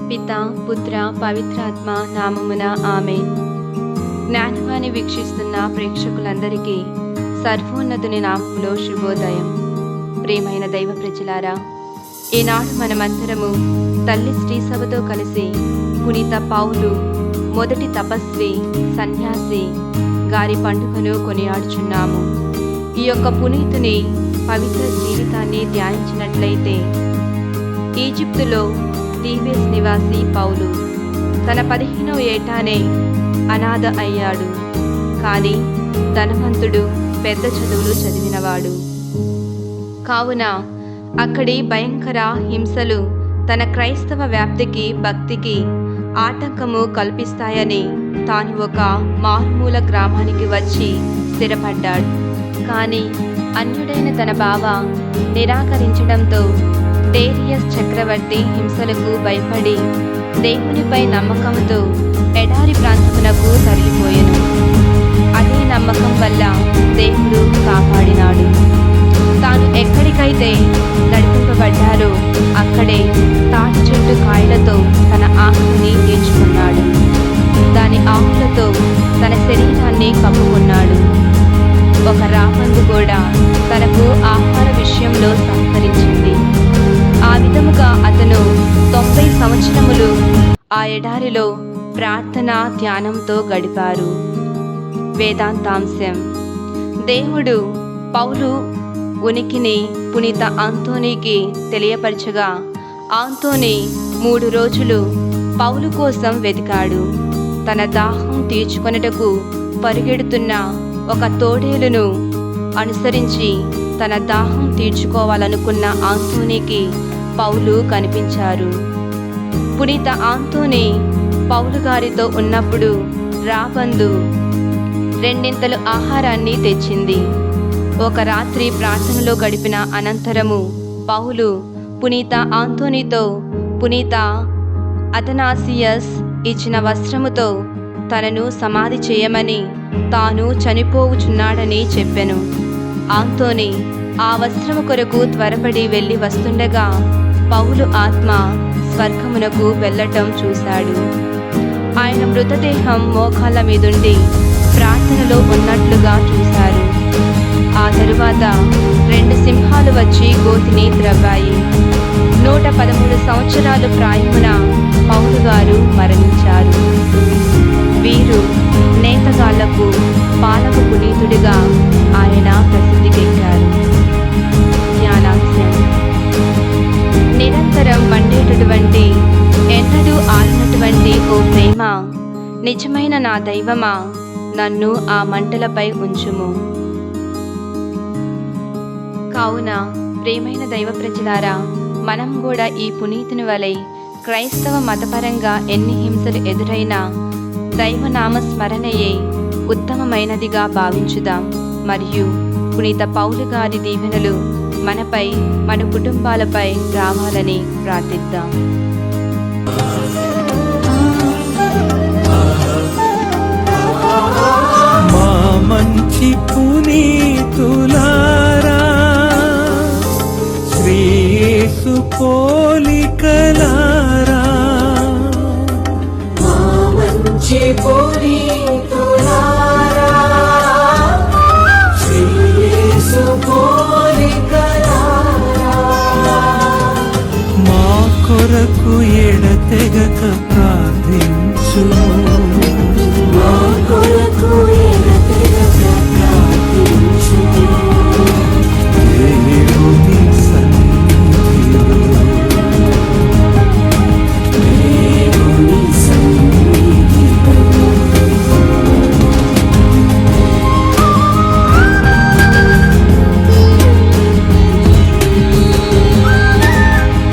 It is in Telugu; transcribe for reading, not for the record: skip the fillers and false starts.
పిత పుత్ర పవిత్రాత్మ నామమున ఆమేన్. జ్ఞానవాణి వీక్షిస్తున్న ప్రేక్షకులందరికీ సర్వోన్నతుని నామములో శుభోదయం. ప్రియమైన దైవ ప్రజలారా, ఈనాడు మనమందరము తల్లి శ్రీసభతో కలిసి పునీత పౌలు మొదటి తపస్వి సన్యాసి గారి పండుగను కొనియాడుచున్నాము. ఈ యొక్క పునీతుని పవిత్ర జీవితాన్ని ధ్యానించినట్లయితే, ఈజిప్టులో థీబెస్ నివాసి పౌలు తన 15వ ఏటానే అనాథ అయ్యాడు. కానీ ధనవంతుడు, పెద్ద చదువులు చదివినవాడు కావున అక్కడి భయంకర హింసలు తన క్రైస్తవ వ్యాప్తికి, భక్తికి ఆటంకము కల్పిస్తాయని తాను ఒక మారుమూల గ్రామానికి వచ్చి స్థిరపడ్డాడు. కానీ అన్యుడైన తన బావ నిరాకరించడంతో డేరియస్ చక్రవర్తి హింసలకు భయపడి దేవునిపై నమ్మకంతో ఎడారి ప్రాంతమునకు తరలిపోయెను. అదే నమ్మకం వల్ల దేవుడు కాపాడినాడు. తాను ఎక్కడికైతే నడిపింపబడ్డారో అక్కడే తాటి చెట్టు కాయలతో తన ఆకలిని తీర్చుకున్నాడు. దాని ఆకులతో తన శరీరాన్ని కప్పుకున్నాడు. ఒక రాబందు కూడా తనకు ఆహార విషయంలో సహకరించింది. ఆ విధముగా అతను 90 సంవత్సరములు ఆ ఎడారిలో ప్రార్థన, ధ్యానంతో గడిపారు. వేదాంతాంశం: దేవుడు పౌలు ఉనికిని పునీత ఆంతోనీకి తెలియపరచగా, ఆంతోనీ 3 రోజులు పౌలు కోసం వెతికాడు. తన దాహం తీర్చుకొనుటకు పరిగెడుతున్న ఒక తోడేలును అనుసరించి తన దాహం తీర్చుకోవాలనుకున్న ఆంతోనీకి పౌలు కనిపించారు. పునీత ఆంతోనీ పౌలు గారితో ఉన్నప్పుడు రాబందు 2 ఆహారాన్ని తెచ్చింది. ఒక రాత్రి ప్రార్థనలో గడిపిన అనంతరము పౌలు పునీత ఆంతోనీతో పునీత అథనాసియస్ ఇచ్చిన వస్త్రముతో తనను సమాధి చేయమని, తాను చనిపోవుచున్నాడని చెప్పెను. ఆంతోనీ ఆ వస్త్రము కొరకు త్వరపడి వెళ్ళి వస్తుండగా పౌలు ఆత్మ స్వర్గమునకు వెళ్ళటం చూశాడు. ఆయన మృతదేహం మోకాళ్ళ మీదుండి ప్రార్థనలో ఉన్నట్లుగా చూశారు. ఆ తరువాత 2 సింహాలు వచ్చి గోతిని త్రవ్వాయి. 113 సంవత్సరాలు ప్రాయమున పౌలు గారు మరణించారు. వీరు నేతగాళ్లకు పాలకు పునీతుడిగా ఆయన ప్రసిద్ధికెక్కారు. ధ్యానాంశం: నిరంతరం మండేటటువంటి, ఎన్నడూ ఆరినటువంటి ఓ ప్రేమ, నిజమైన నా దైవమా, నన్ను ఆ మంటలపై ఉంచుము. కావున ప్రేమైన దైవ ప్రజలారా, మనం కూడా ఈ పునీతుని వలె క్రైస్తవ మతపరంగా ఎన్ని హింసలు ఎదురైనా దైవనామ స్మరణయే ఉత్తమమైనదిగా భావించుదాం. మరియు పునీత పౌలు గారి దీవెనలు మనపై, మన కుటుంబాలపై రావాలని ప్రార్థిద్దాం. మా మంచి పునీతులారా, శ్రీ యేసు పోలికలారా, మా మంచి పునీతులారా, శ్రీ యేసు పోలికలారా, మా కొరకు ఎడతెగక